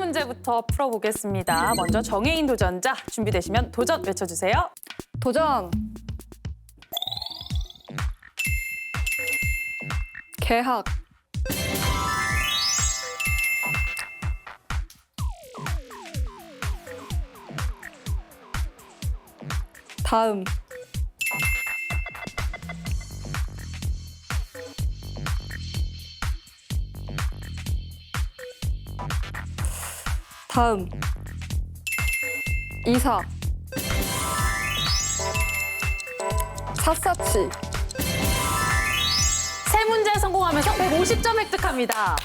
문제부터 풀어보겠습니다. 먼저 정혜인 도전자 준비되시면 도전 외쳐주세요. 도전! 개학. 다음. 다음. 이사. 샅샅이. 세 문제 성공하면서 150점 획득합니다.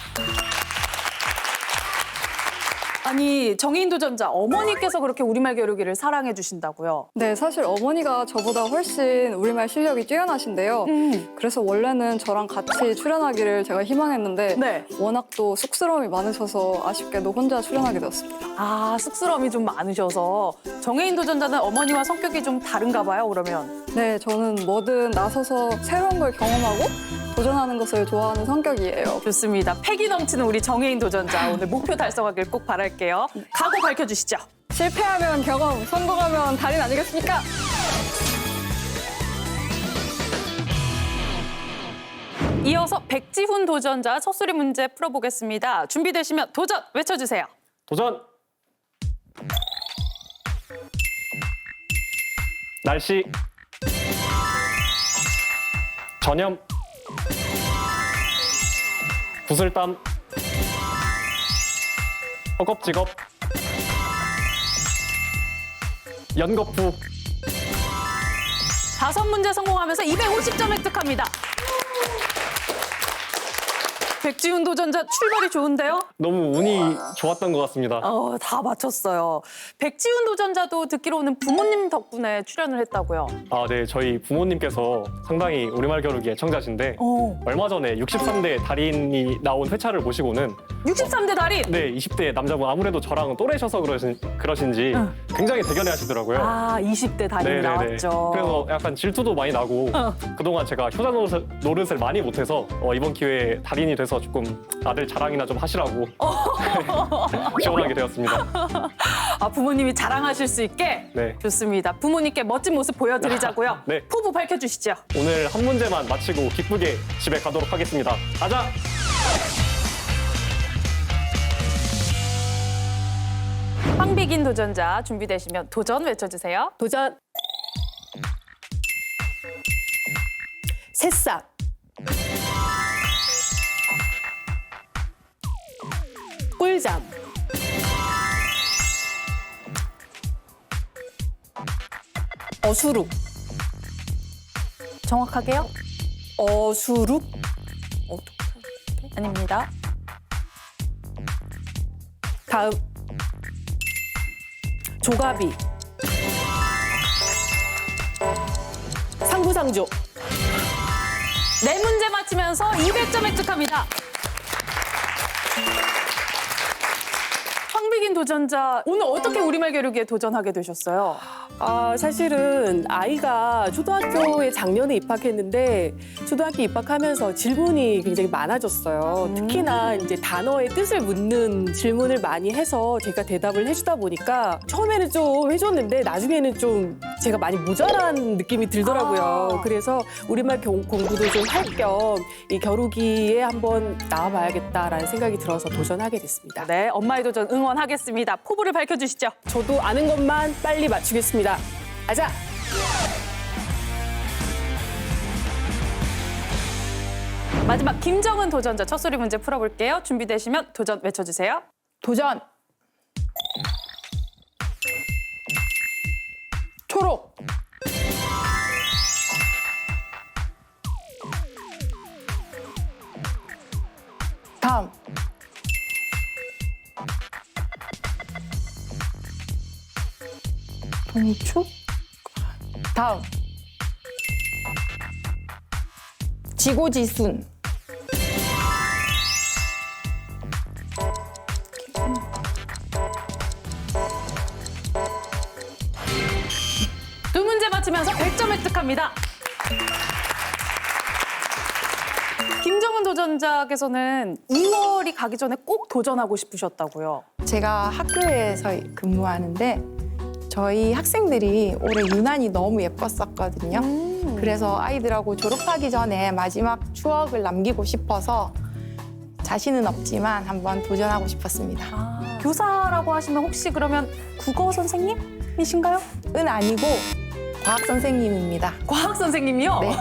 아니, 정혜인 도전자, 어머니께서 그렇게 우리말 겨루기를 사랑해 주신다고요? 네, 사실 어머니가 저보다 훨씬 우리말 실력이 뛰어나신데요. 그래서 원래는 저랑 같이 출연하기를 제가 희망했는데 네. 워낙 또 쑥스러움이 많으셔서 아쉽게도 혼자 출연하게 되었습니다. 아, 쑥스러움이 좀 많으셔서. 정혜인 도전자는 어머니와 성격이 좀 다른가 봐요, 그러면? 네, 저는 뭐든 나서서 새로운 걸 경험하고 도전하는 것을 좋아하는 성격이에요. 좋습니다. 패기 넘치는 우리 정혜인 도전자, 오늘 목표 달성하길 꼭 바랄게요. 각오 밝혀주시죠. 실패하면 경험, 성공하면 달인 아니겠습니까? 이어서 백지훈 도전자 첫소리 문제 풀어보겠습니다. 준비되시면 도전 외쳐주세요. 도전! 날씨 전염 구슬땀 허겁지겁 연거푸 5문제 성공하면서 250점 획득합니다. 백지훈 도전자 출발이 좋은데요? 너무 운이 좋았던 것 같습니다. 다 맞췄어요. 백지훈 도전자도 듣기로는 부모님 덕분에 출연을 했다고요. 아, 네, 저희 부모님께서 상당히 우리말 겨루기 애청자신데 얼마 전에 63대 달인이 나온 회차를 보시고는 63대 달인! 네, 20대 남자분 아무래도 저랑 또래셔서 그러신지 굉장히 대견해 하시더라고요. 아, 20대 달인 나왔죠. 그래서 약간 질투도 많이 나고 그동안 제가 효자 노릇을 많이 못해서 이번 기회에 달인이 돼서 조금 아들 자랑이나 좀 하시라고 지원하게 되었습니다. 아, 부모님이 자랑하실 수 있게? 네. 좋습니다. 부모님께 멋진 모습 보여드리자고요. 네. 포부 밝혀주시죠. 오늘 한 문제만 마치고 기쁘게 집에 가도록 하겠습니다. 가자! 황비긴 도전자 준비되시면 도전 외쳐주세요. 도전. 새싹. 꿀잠. 어수룩. 정확하게요? 어수룩. 아닙니다. 다음. 조가비. 상부상조. 4문제 맞히면서 200점 획득합니다. 황비긴 도전자, 오늘 어떻게 우리말 겨루기에 도전하게 되셨어요? 사실은 아이가 초등학교에 작년에 입학했는데 초등학교 입학하면서 질문이 굉장히 많아졌어요. 특히나 이제 단어의 뜻을 묻는 질문을 많이 해서 제가 대답을 해주다 보니까 처음에는 좀 해줬는데 나중에는 좀 제가 많이 모자란 느낌이 들더라고요. 그래서 우리말 공부도 좀 할 겸 이 겨루기에 한번 나와봐야겠다라는 생각이 들어서 도전하게 됐습니다. 네, 엄마의 도전 응원하겠습니다. 포부를 밝혀주시죠. 저도 아는 것만 빨리 맞추겠습니다. 아자! 마지막 김정은 도전자 첫소리 문제 풀어볼게요. 준비되시면 도전 외쳐주세요. 도전! 초록! 다음! 동축? 다음! 지고지순! 두 문제 맞히면서 100점 획득합니다. 김정은 도전자께서는 2월이 가기 전에 꼭 도전하고 싶으셨다고요? 제가 학교에서 근무하는데 저희 학생들이 올해 유난히 너무 예뻤었거든요. 그래서 아이들하고 졸업하기 전에 마지막 추억을 남기고 싶어서 자신은 없지만 한번 도전하고 싶었습니다. 교사라고 하시면 혹시 그러면 국어 선생님이신가요? 은 아니고 과학 선생님입니다. 과학 선생님이요? 네.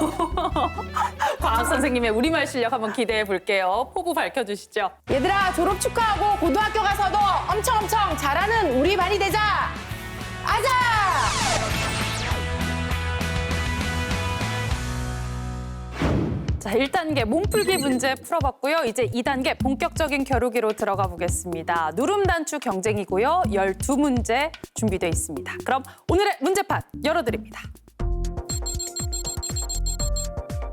과학 선생님의 우리말 실력 한번 기대해 볼게요. 포부 밝혀주시죠. 얘들아 졸업 축하하고 고등학교 가서도 엄청 잘하는 우리 반이 되자. 아자! 자, 1단계 몸풀기 문제 풀어봤고요. 이제 2단계 본격적인 겨루기로 들어가 보겠습니다. 누름단추 경쟁이고요. 12문제 준비되어 있습니다. 그럼 오늘의 문제판 열어드립니다.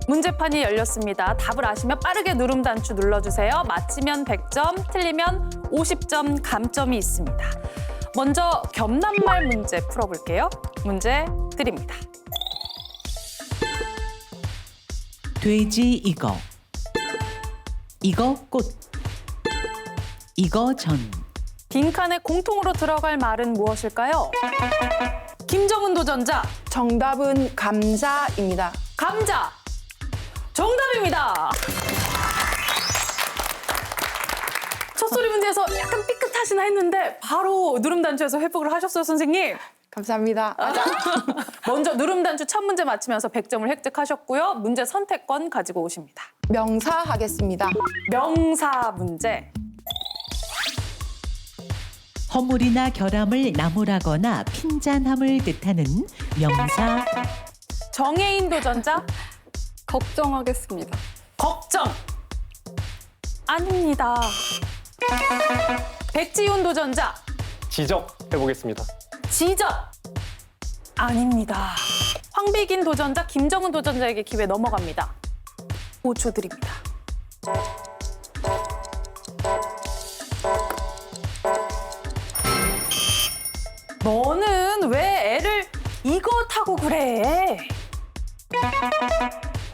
문제판이 열렸습니다. 답을 아시면 빠르게 누름단추 눌러주세요. 맞히면 100점, 틀리면 50점 감점이 있습니다. 먼저 겸란말 문제 풀어볼게요. 문제 드립니다. 돼지 이거 꽃, 이거 전. 빈칸에 공통으로 들어갈 말은 무엇일까요? 김정은 도전자, 정답은 감자입니다. 감자. 정답입니다. 첫 소리 문제에서 약간 삐끗하시나 했는데 바로 누름단추에서 회복을 하셨어요, 선생님. 감사합니다. 아자. 먼저 누름단추 첫 문제 맞히면서 100점을 획득하셨고요. 문제 선택권 가지고 오십니다. 명사 하겠습니다. 명사 문제. 허물이나 결함을 나무라거나 핀잔함을 뜻하는 명사. 정혜인 도전자, 걱정하겠습니다. 걱정. 아닙니다. 백지훈 도전자, 지적해보겠습니다. 지적. 아닙니다. 황비긴 도전자, 김정은 도전자에게 기회 넘어갑니다. 5초 드립니다. 너는 왜 애를 이거 타고 그래?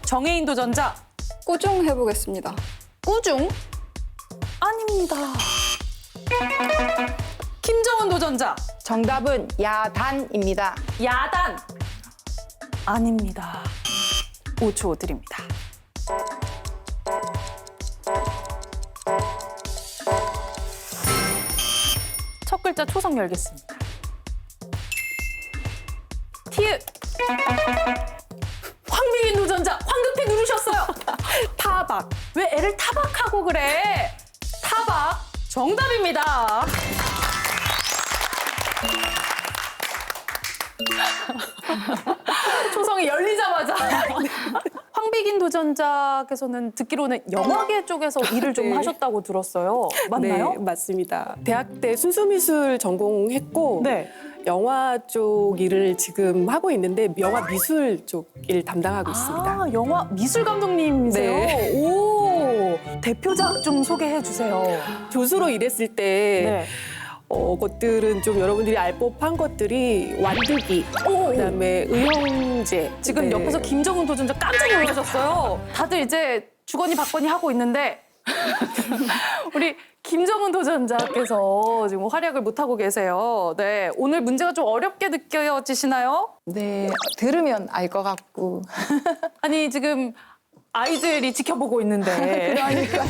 정혜인 도전자, 꾸중해보겠습니다. 꾸중? 아닙니다. 김정은 도전자, 정답은 야단입니다. 야단. 아닙니다. 5초 드립니다. 첫 글자 초성 열겠습니다. 티읕. 황비인 도전자, 황급히 누르셨어요. 타박. 왜 애를 타박하고 그래? 타박. 정답입니다. 초성이 열리자마자. 황비긴 도전자께서는 듣기로는 영화계 쪽에서 일을 좀 네. 하셨다고 들었어요. 맞나요? 네, 맞습니다. 대학 때 순수미술 전공했고 네. 영화 쪽 일을 지금 하고 있는데 영화 미술 쪽 일 담당하고 있습니다. 아, 영화 미술 감독님이세요? 네. 오, 대표작 좀 소개해 주세요. 교수로 일했을 때 네. 것들은 좀 여러분들이 알 법한 것들이 완두기, 그다음에 의형제. 지금 네. 옆에서 김정은 도전자 깜짝 놀라셨어요. 다들 이제 주거니 받거니 하고 있는데 우리 김정은 도전자께서 지금 활약을 못하고 계세요. 네, 오늘 문제가 좀 어렵게 느껴지시나요? 네, 들으면 알 것 같고. 아니 지금 아이들이 지켜보고 있는데. 그러니까요.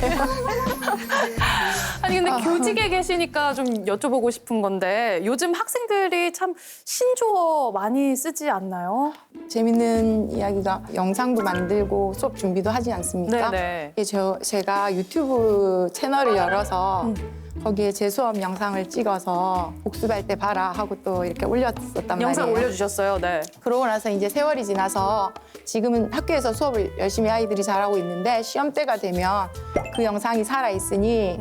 아니 근데 교직에 계시니까 좀 여쭤보고 싶은 건데 요즘 학생들이 참 신조어 많이 쓰지 않나요? 재밌는 이야기가 영상도 만들고 수업 준비도 하지 않습니까? 네네. 예, 제가 유튜브 채널을 열어서 거기에 제 수업 영상을 찍어서 복습할 때 봐라 하고 또 이렇게 올렸었단 영상 말이에요. 올려주셨어요. 네. 그러고 나서 이제 세월이 지나서 지금은 학교에서 수업을 열심히 아이들이 잘하고 있는데 시험 때가 되면 그 영상이 살아있으니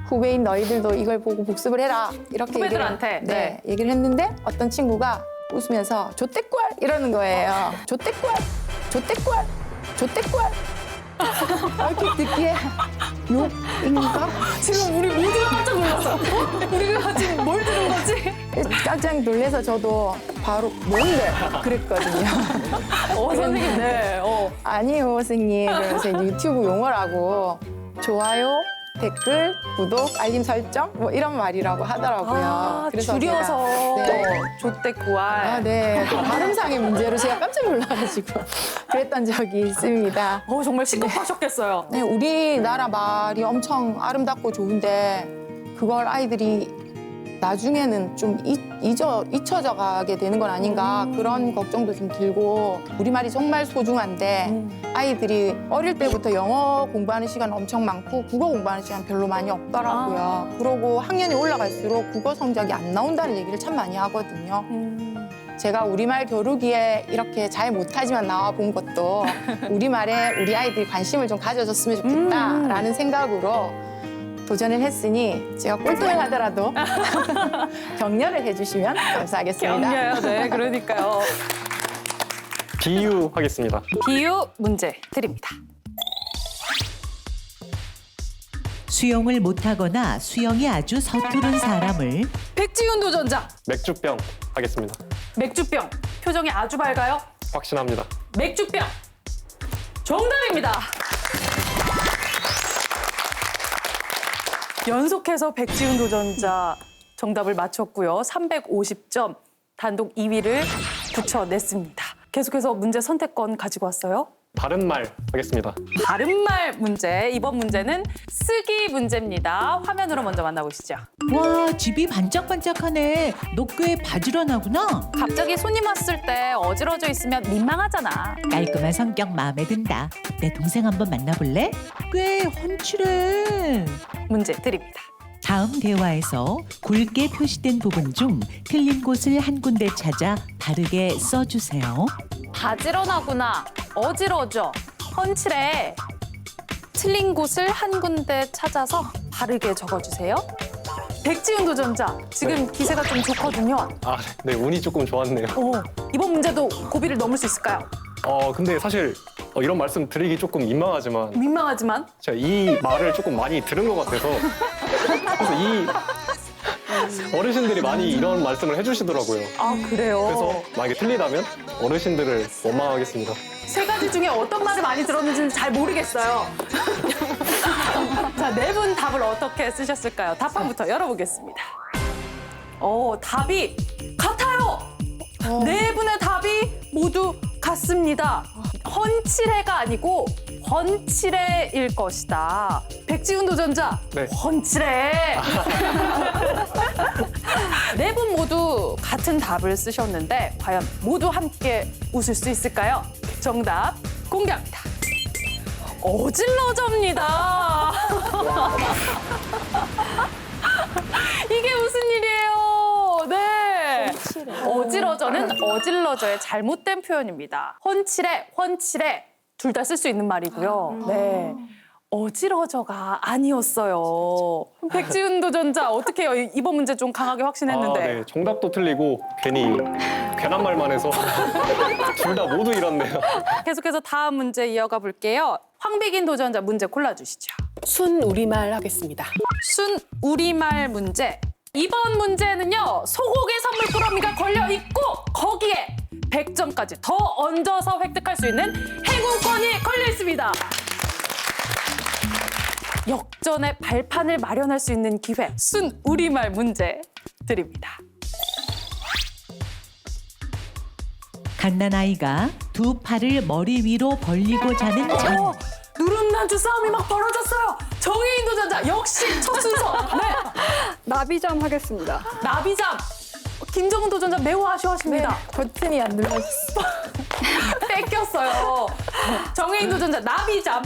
후배인 너희들도 이걸 보고 복습을 해라 이렇게 후배들한테? 네. 얘기를 했는데 어떤 친구가 웃으면서 조떼꿀 이러는 거예요. 조떼꿀, 조떼꿀, 조떼꿀. 얼핏 듣기에 욕인가? 지금 우리 모두가 깜짝 놀랐어. 우리가 지금 뭘 들은 거지? 깜짝 놀라서 저도 바로 뭔데? 그랬거든요. 선생님, 네. 아니요, 선생님. 그래서 이제 유튜브 용어라고 좋아요, 댓글, 구독, 알림 설정 뭐 이런 말이라고 하더라고요. 줄여서 제가, 네. 조떼꾸알. 네. 발음상의 문제로 제가 깜짝 놀라가지고 그랬던 적이 있습니다. 정말 시급하셨겠어요. 네, 우리나라 말이 엄청 아름답고 좋은데 그걸 아이들이 나중에는 좀 잊혀져 가게 되는 건 아닌가 그런 걱정도 좀 들고 우리말이 정말 소중한데 아이들이 어릴 때부터 영어 공부하는 시간 엄청 많고 국어 공부하는 시간 별로 많이 없더라고요. 그러고 학년이 올라갈수록 국어 성적이 안 나온다는 얘기를 참 많이 하거든요. 제가 우리말 겨루기에 이렇게 잘 못하지만 나와 본 것도 우리말에 우리 아이들이 관심을 좀 가져줬으면 좋겠다라는 생각으로 도전을 했으니 제가 꼴등을 하더라도 격려를 해주시면 감사하겠습니다. 격려요. 네, 그러니까요. 비유 하겠습니다. 비유 문제 드립니다. 수영을 못하거나 수영이 아주 서투른 사람을 백지훈 도전자. 맥주병 하겠습니다. 맥주병. 표정이 아주 밝아요. 확신합니다. 맥주병. 정답입니다. 연속해서 백지훈 도전자 정답을 맞췄고요. 350점 단독 2위를 붙여냈습니다. 계속해서 문제 선택권 가지고 왔어요. 바른말 하겠습니다. 바른말 문제. 이번 문제는 쓰기 문제입니다. 화면으로 먼저 만나보시죠. 와 집이 반짝반짝하네. 너 꽤 바지런하구나. 갑자기 손님 왔을 때 어지러져 있으면 민망하잖아. 깔끔한 성격 마음에 든다. 내 동생 한번 만나볼래? 꽤 훤칠해. 문제 드립니다. 다음 대화에서 굵게 표시된 부분 중 틀린 곳을 한 군데 찾아 바르게 써주세요. 바지런하구나. 어지러져. 훤칠해. 틀린 곳을 한 군데 찾아서 바르게 적어주세요. 백지훈 도전자. 지금 기세가 좀 좋거든요. 아, 네, 운이 조금 좋았네요. 이번 문제도 고비를 넘을 수 있을까요? 근데 사실 이런 말씀 드리기 조금 민망하지만 민망하지만 제가 이 말을 조금 많이 들은 것 같아서 그래서 이 어르신들이 많이 이런 말씀을 해주시더라고요. 그래요? 그래서 만약에 틀리다면 어르신들을 원망하겠습니다. 세 가지 중에 어떤 말을 많이 들었는지는 잘 모르겠어요. 자, 네 분 답을 어떻게 쓰셨을까요? 답판부터 열어보겠습니다. 답이 같아요. 네 분의 답이 모두 같습니다. 훤칠해가 아니고 훤칠해일 것이다. 백지훈 도전자, 네. 훤칠해. 네 분 모두 같은 답을 쓰셨는데 과연 모두 함께 웃을 수 있을까요? 정답 공개합니다. 어질러져입니다. 이게 무슨 일이에요? 네. 어지러져는 어질러져의 잘못된 표현입니다. 훤칠해, 훤칠해 둘 다 쓸 수 있는 말이고요. 네. 어지러져가 아니었어요. 백지훈 도전자 어떻게 해요? 이번 문제 좀 강하게 확신했는데. 네, 정답도 틀리고 괜히 괜한 말만 해서 둘 다 모두 이렇네요. 계속해서 다음 문제 이어가 볼게요. 황비긴 도전자 문제 골라주시죠. 순 우리말 하겠습니다. 순 우리말 문제. 이번 문제는요. 소고기 선물 꾸러미가 걸려있고 거기에 100점까지 더 얹어서 획득할 수 있는 행운권이 걸려있습니다. 역전의 발판을 마련할 수 있는 기회. 순 우리말 문제 드립니다. 갓난아이가 두 팔을 머리 위로 벌리고 자는 장. 누름난주 싸움이 막 벌어졌어요. 정혜인 도전자 역시 첫 순서. 네. 나비잠 하겠습니다. 나비잠. 김정은 도전자 매우 아쉬워하십니다. 버튼이 안 눌러졌어. 뺏겼어요. 정혜인 도전자 나비잠.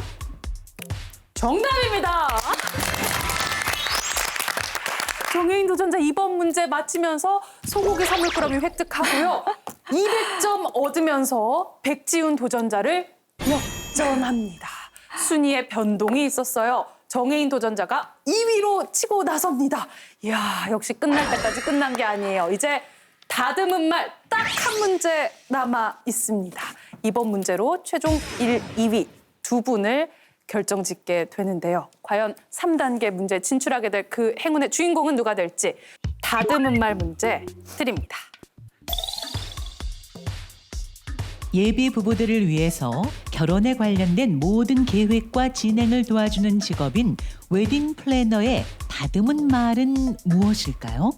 정답입니다. 정혜인 도전자 이번 문제 맞히면서 소고기 선물 꾸러미 획득하고요. 200점 얻으면서 백지훈 도전자를 역전합니다. 순위의 변동이 있었어요. 정혜인 도전자가 2위로 치고 나섭니다. 이야, 역시 끝날 때까지 끝난 게 아니에요. 이제 다듬은 말 딱 한 문제 남아 있습니다. 이번 문제로 최종 1, 2위 두 분을 결정짓게 되는데요. 과연 3단계 문제 진출하게 될 그 행운의 주인공은 누가 될지 다듬은 말 문제 드립니다. 예비 부부들을 위해서 결혼에 관련된 모든 계획과 진행을 도와주는 직업인 웨딩 플래너의 다듬은 말은 무엇일까요?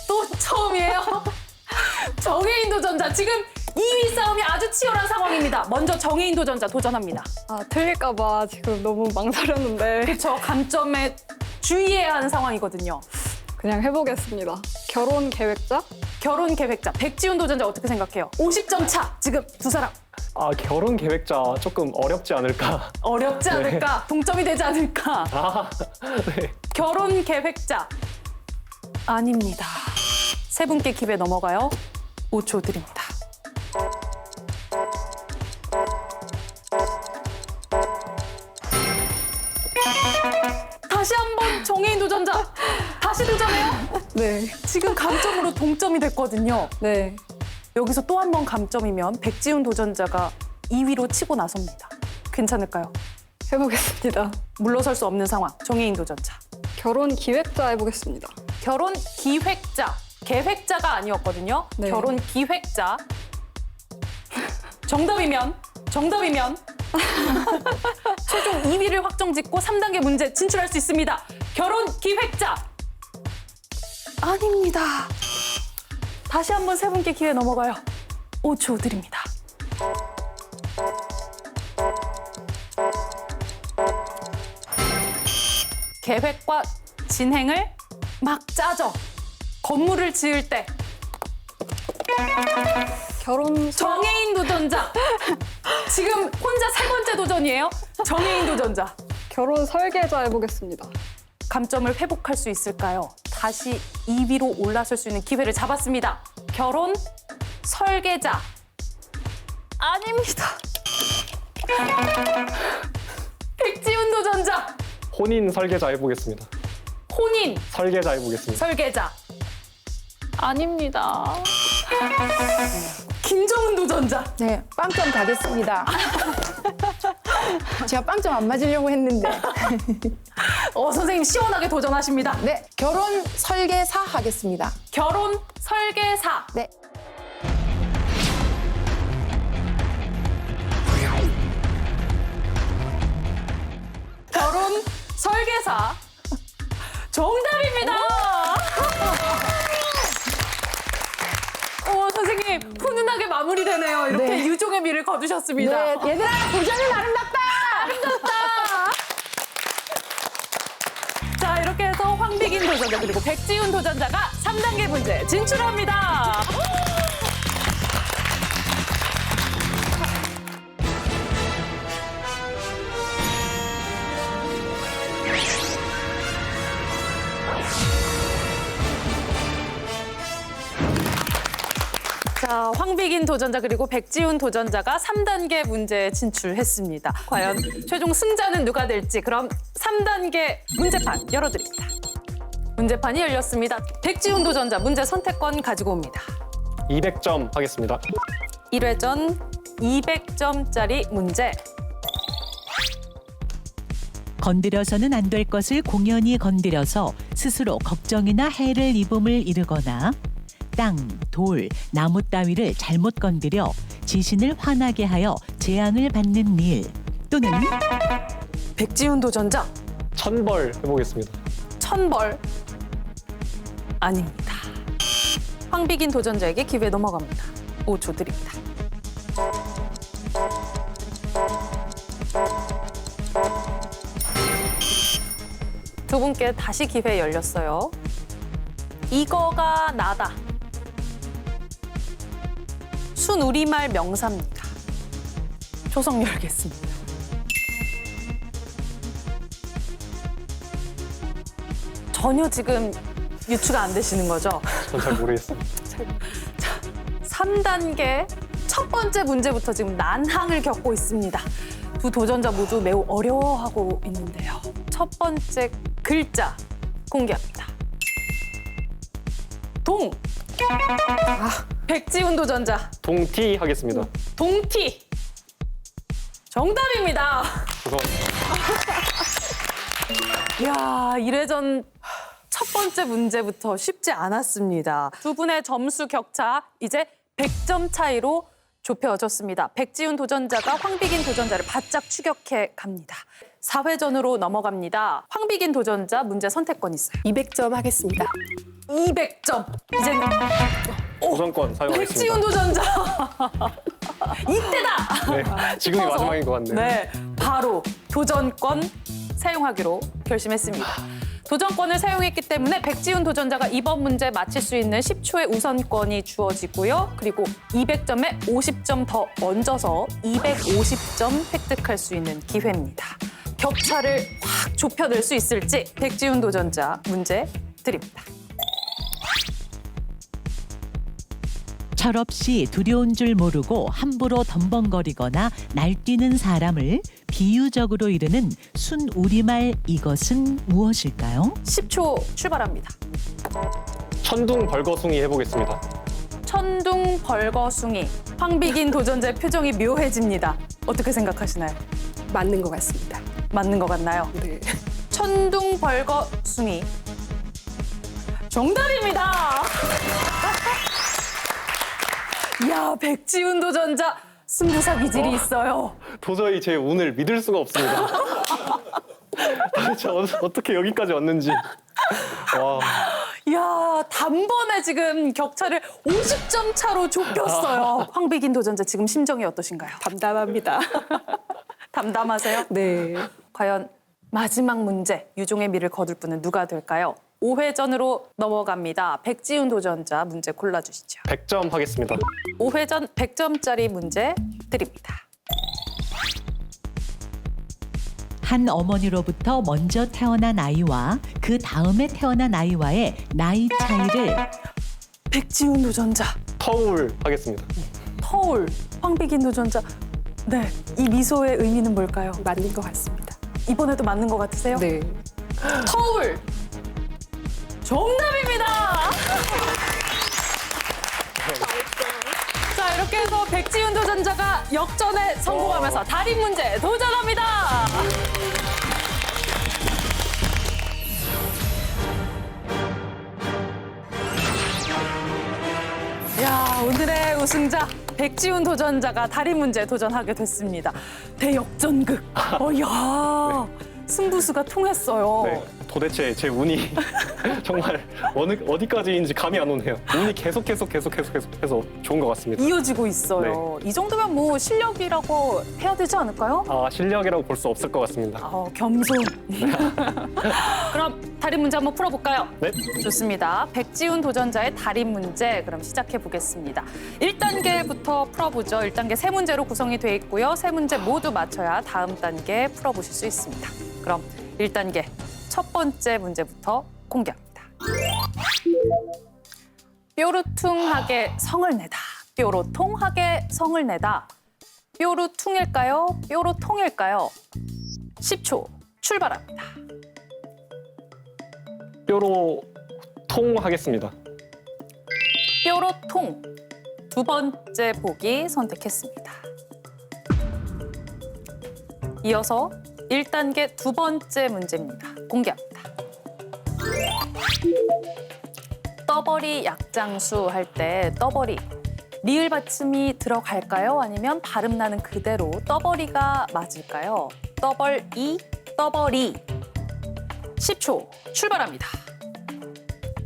또 처음이에요. 정혜인 도전자 지금 2위 싸움이 아주 치열한 상황입니다. 먼저 정혜인 도전자 도전합니다. 아, 틀릴까봐 지금 너무 망설였는데 그렇죠. 감점에 주의해야 하는 상황이거든요. 그냥 해보겠습니다. 결혼 계획자? 결혼 계획자 백지훈 도전자 어떻게 생각해요? 50점 차 지금 두 사람 아, 결혼 계획자 조금 어렵지 않을까? 어렵지 않을까? 동점이 되지 않을까? 아, 네. 결혼 계획자 아닙니다. 세 분께 기회 넘어가요. 5초 드립니다. 다시 한번 정혜인 도전자 다시 도전해요. 네. 지금 감점으로 동점이 됐거든요. 네. 여기서 또 한 번 감점이면 백지훈 도전자가 2위로 치고 나섭니다. 괜찮을까요? 해보겠습니다. 물러설 수 없는 상황. 정혜인 도전자. 결혼 기획자 해보겠습니다. 결혼 기획자. 계획자가 아니었거든요. 네. 결혼 기획자. 정답이면 최종 2위를 확정짓고 3단계 문제 진출할 수 있습니다. 결혼 기획자. 아닙니다. 다시 한번 세 분께 기회 넘어가요. 5초 드립니다. 계획과 진행을 막 짜죠. 건물을 지을 때 결혼 정혜인 도전자. 지금 혼자 세 번째 도전이에요. 정혜인 도전자. 결혼 설계자 해보겠습니다. 감점을 회복할 수 있을까요? 다시 2위로 올라설 수 있는 기회를 잡았습니다. 결혼 설계자. 아닙니다. 백지훈 도전자. 혼인 설계자 해보겠습니다. 혼인 설계자 해보겠습니다. 설계자. 아닙니다. 김정은 도전자. 네, 빵점 가겠습니다. 제가 빵점 안 맞으려고 했는데. 선생님 시원하게 도전하십니다. 네, 결혼 설계사 하겠습니다. 결혼 설계사. 네. 결혼 설계사. 정답입니다. 선생님 훈훈하게 마무리되네요. 이렇게 네. 유종의 미를 거두셨습니다. 네, 얘들아, 도전은 아름답다! 자, 이렇게 해서 황비긴 도전자 그리고 백지훈 도전자가 3단계 문제 진출합니다. 자, 황비긴 도전자 그리고 백지훈 도전자가 3단계 문제에 진출했습니다. 과연 최종 승자는 누가 될지 그럼 3단계 문제판 열어드립니다. 문제판이 열렸습니다. 백지훈 도전자 문제 선택권 가지고 옵니다. 200점 하겠습니다. 1회전 200점짜리 문제. 건드려서는 안 될 것을 공연히 건드려서 스스로 걱정이나 해를 입음을 이르거나 땅, 돌, 나무 따위를 잘못 건드려 지신을 화나게 하여 재앙을 받는 일 또는 백지훈 도전자 천벌 해보겠습니다. 천벌 아닙니다. 황비긴 도전자에게 기회 넘어갑니다. 5초 드립니다. 두 분께 다시 기회 열렸어요. 이거가 나다. 순우리말 명사입니다. 초성 열겠습니다. 전혀 지금 유추가 안 되시는 거죠? 전 잘 모르겠습니다. 3단계 첫 번째 문제부터 지금 난항을 겪고 있습니다. 두 도전자 모두 매우 어려워하고 있는데요. 첫 번째 글자 공개합니다. 동. 백지훈 도전자. 동티 하겠습니다. 동티. 정답입니다. 죄송합니다. 이야, 1회전 첫 번째 문제부터 쉽지 않았습니다. 두 분의 점수 격차 이제 100점 차이로 좁혀졌습니다. 백지훈 도전자가 황비긴 도전자를 바짝 추격해 갑니다. 4회전으로 넘어갑니다. 황비긴 도전자 문제 선택권 있어요. 200점 하겠습니다. 200점. 이제 우선권 사용하겠습니다. 백지훈 도전자 이때다. 네, 지금이 싶어서, 마지막인 것 같네요. 네, 바로 도전권 사용하기로 결심했습니다. 도전권을 사용했기 때문에 백지훈 도전자가 이번 문제 맞힐 수 있는 10초의 우선권이 주어지고요. 그리고 200점에 50점 더 얹어서 250점 획득할 수 있는 기회입니다. 격차를 확 좁혀낼 수 있을지 백지훈 도전자 문제 드립니다. 철없이 두려운 줄 모르고 함부로 덤벙거리거나 날뛰는 사람을 비유적으로 이르는 순우리말 이것은 무엇일까요? 10초 출발합니다. 천둥 벌거숭이 해보겠습니다. 천둥 벌거숭이. 황비긴 도전자의 표정이 묘해집니다. 어떻게 생각하시나요? 맞는 것 같습니다. 맞는 것 같나요? 네. 천둥 벌거숭이. 정답입니다. 이야, 백지훈 도전자 승부사 기질이 있어요. 도저히 제 운을 믿을 수가 없습니다. 도대체 어떻게 여기까지 왔는지. 와, 이야, 단번에 지금 격차를 50점 차로 좁혔어요. 황비긴 도전자 지금 심정이 어떠신가요? 담담합니다. 담담하세요? 네. 과연 마지막 문제, 유종의 미를 거둘 분은 누가 될까요? 5회전으로 넘어갑니다. 백지훈 도전자 문제 골라주시죠. 100점 하겠습니다. 5회전 100점짜리 문제 드립니다. 한 어머니로부터 먼저 태어난 아이와 그 다음에 태어난 아이와의 나이 차이를 백지훈 도전자, 터울 하겠습니다. 터울, 황비긴 도전자. 네, 이 미소의 의미는 뭘까요? 맞는 것 같습니다. 이번에도 맞는 것 같으세요? 네. 터울! 정답입니다! 자, 이렇게 해서 백지훈 도전자가 역전에 성공하면서 달인 문제 도전합니다! 야, 오늘의 우승자 백지훈 도전자가 달인 문제 도전하게 됐습니다. 대역전극. 야, 승부수가 통했어요. 네, 도대체 제 운이 정말 어디까지인지 감이 안 오네요. 운이 계속해서 좋은 것 같습니다. 이어지고 있어요. 이 정도면 뭐 실력이라고 해야 되지 않을까요? 아, 실력이라고 볼 수 없을 것 같습니다. 겸손. 그럼 달인 문제 한번 풀어볼까요? 네. 좋습니다. 백지훈 도전자의 달인 문제 그럼 시작해 보겠습니다. 1단계부터 풀어보죠. 1단계 세 문제로 구성이 돼 있고요. 세 문제 모두 맞춰야 다음 단계 풀어보실 수 있습니다. 그럼 1단계 첫 번째 문제부터 공개합니다. 뾰루퉁하게 성을 내다. 뾰로통하게 성을 내다. 뾰루퉁일까요? 뾰로통일까요? 10초 출발합니다. 뾰로 통 하겠습니다. 뾰로통. 두 번째 보기 선택했습니다. 이어서 1단계 두 번째 문제입니다. 공개합니다. 떠버리 약장수 할 때 떠버리. 리을 받침이 들어갈까요? 아니면 발음 나는 그대로 떠버리가 맞을까요? 떠벌이, 떠버리. 10초 출발합니다.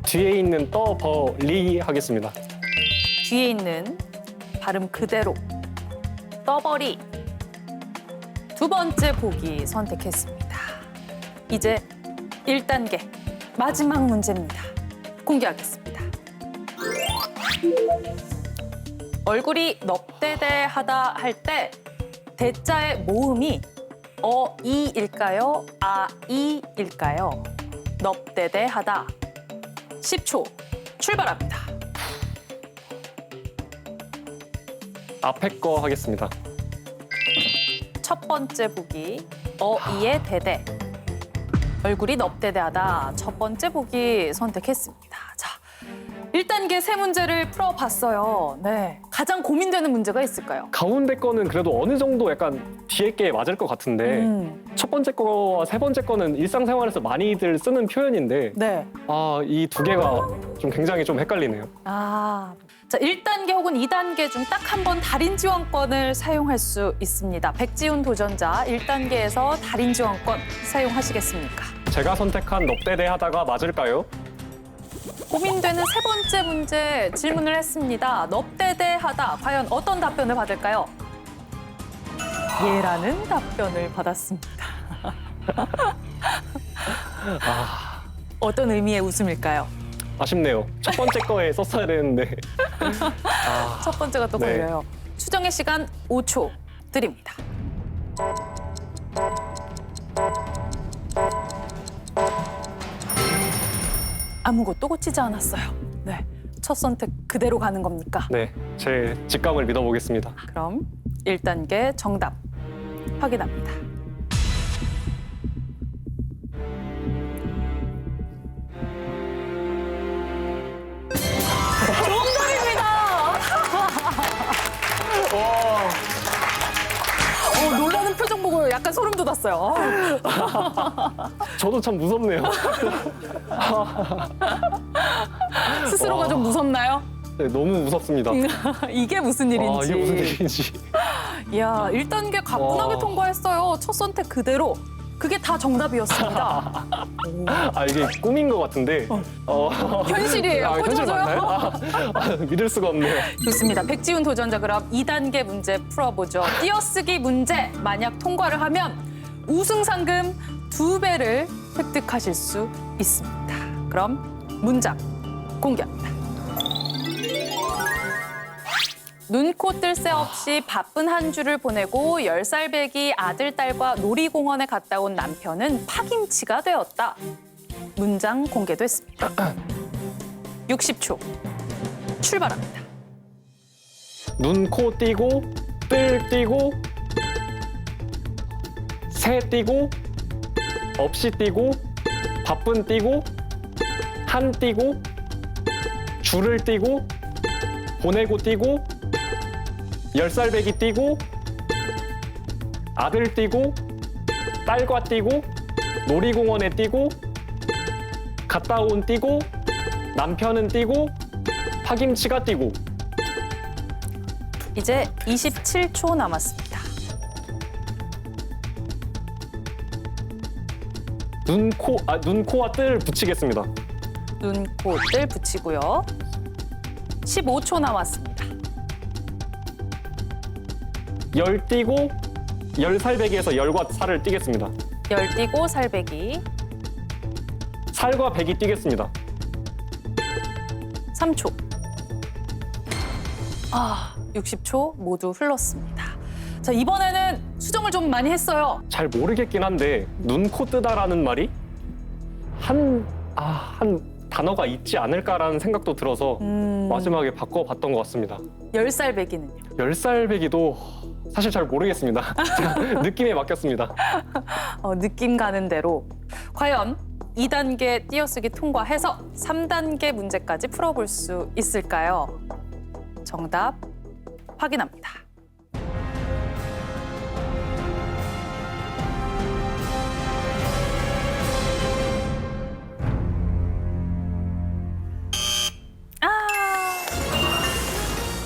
뒤에 있는 떠버리 하겠습니다. 뒤에 있는 발음 그대로 떠버리. 두 번째 보기 선택했습니다. 이제 1단계 마지막 문제입니다. 공개하겠습니다. 얼굴이 넙대대하다 할 때 대자의 모음이 어이일까요? 아이일까요? 넙대대하다. 10초 출발합니다. 앞에 거 하겠습니다. 첫 번째 보기 어이의 대대. 얼굴이 넙대대하다. 첫 번째 보기 선택했습니다. 자, 1단계 세 문제를 풀어봤어요. 네, 가장 고민되는 문제가 있을까요? 가운데 거는 그래도 어느 정도 약간 뒤에 게 맞을 것 같은데 첫 번째 거와 세 번째 거는 일상생활에서 많이들 쓰는 표현인데 네. 이 두 개가 좀 굉장히 좀 헷갈리네요. 자, 1단계 혹은 2단계 중 딱 한 번 달인 지원권을 사용할 수 있습니다. 백지훈 도전자 1단계에서 달인 지원권 사용하시겠습니까? 제가 선택한 넙대대 하다가 맞을까요? 고민되는 세 번째 문제 질문을 했습니다. 넙대대하다 과연 어떤 답변을 받을까요? 예라는 답변을 받았습니다. 어떤 의미의 웃음일까요? 아쉽네요. 첫 번째 거에 썼어야 되는데. 첫 번째가 또 네. 걸려요. 추정의 시간 5초 드립니다. 아무것도 고치지 않았어요. 네, 첫 선택 그대로 가는 겁니까? 네, 제 직감을 믿어보겠습니다. 그럼 1단계 정답 확인합니다. 정답입니다. 놀라는 표정 보고 약간 소름 돋았어요. 저도 참 무섭네요. 스스로가 좀 무섭나요? 네, 너무 무섭습니다. 이게 무슨 일인지. 이게 무슨 일인지. 이야, 1단계 가뿐하게 와. 통과했어요. 첫 선택 그대로. 그게 다 정답이었습니다. 이게 꿈인 것 같은데. 현실이에요. 현실 꽂아줘요? 맞나요? 믿을 수가 없네요. 좋습니다. 백지훈 도전자 그럼 2단계 문제 풀어보죠. 띄어쓰기 문제 만약 통과를 하면 우승 상금 2배를 획득하실 수 있습니다. 그럼 문장 공개합니다. 눈코 뜰 새 없이 바쁜 한 주를 보내고 10살 배기 아들, 딸과 놀이공원에 갔다 온 남편은 파김치가 되었다. 문장 공개됐습니다. 60초 출발합니다. 눈, 코 띄고, 뜰 띄고, 새 띄고, 없이 띄고, 바쁜 띄고, 한 띄고, 줄을 띄고, 보내고 띄고, 10살 배기 띄고, 아들 띄고, 딸과 띄고, 놀이공원에 띄고, 갔다 온 띄고, 남편은 띄고, 파김치가 띄고. 이제 27초 남았습니다. 눈, 코와 뜰 붙이겠습니다. 눈, 코, 뜰 붙이고요. 15초 남았습니다. 열 띄고, 10살 배기에서 열과 살을 띄겠습니다. 열 띄고 살배기. 살과 배기 띄겠습니다. 3초. 60초 모두 흘렀습니다. 자, 이번에는 수정을 좀 많이 했어요. 잘 모르겠긴 한데 눈, 코 뜨다라는 말이 한 단어가 있지 않을까라는 생각도 들어서 마지막에 바꿔봤던 것 같습니다. 10살 배기는요? 10살 배기도 사실 잘 모르겠습니다. 제가 느낌에 맡겼습니다. 느낌 가는 대로. 과연 2단계 띄어쓰기 통과해서 3단계 문제까지 풀어볼 수 있을까요? 정답 확인합니다.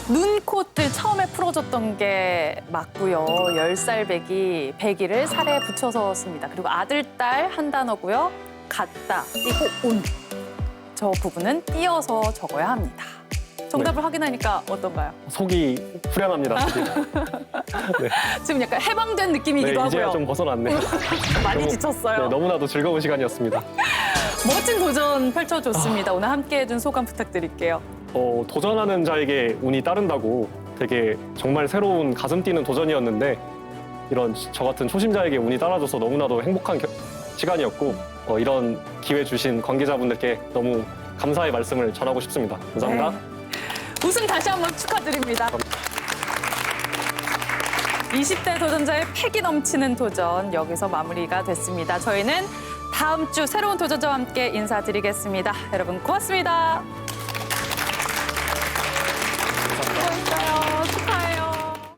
눈, 코, 뜰 처음에 풀어줬던 게 맞고요. 10살 배기, 배기를 살에 붙여서 씁니다. 그리고 아들, 딸 한 단어고요. 갔다, 띄고 온. 저 부분은 띄어서 적어야 합니다. 정답을 확인하니까 어떤가요? 속이 후련합니다. 속이. 지금 약간 해방된 네, 느낌이기도 이제야 하고요. 좀 벗어났네요. 많이 너무- 지쳤어요. 네, 너무나도 즐거운 시간이었습니다. 멋진 도전 펼쳐줬습니다. 오늘 함께해준 소감 부탁드릴게요. 도전하는 자에게 운이 따른다고 되게 정말 새로운 가슴 뛰는 도전이었는데 이런 저 같은 초심자에게 운이 따라줘서 너무나도 행복한 시간이었고 이런 기회 주신 관계자분들께 너무 감사의 말씀을 전하고 싶습니다. 감사합니다. 네. 우승 다시 한번 축하드립니다. 20대 도전자의 패기 넘치는 도전 여기서 마무리가 됐습니다. 저희는 다음 주 새로운 도전자와 함께 인사드리겠습니다. 여러분 고맙습니다.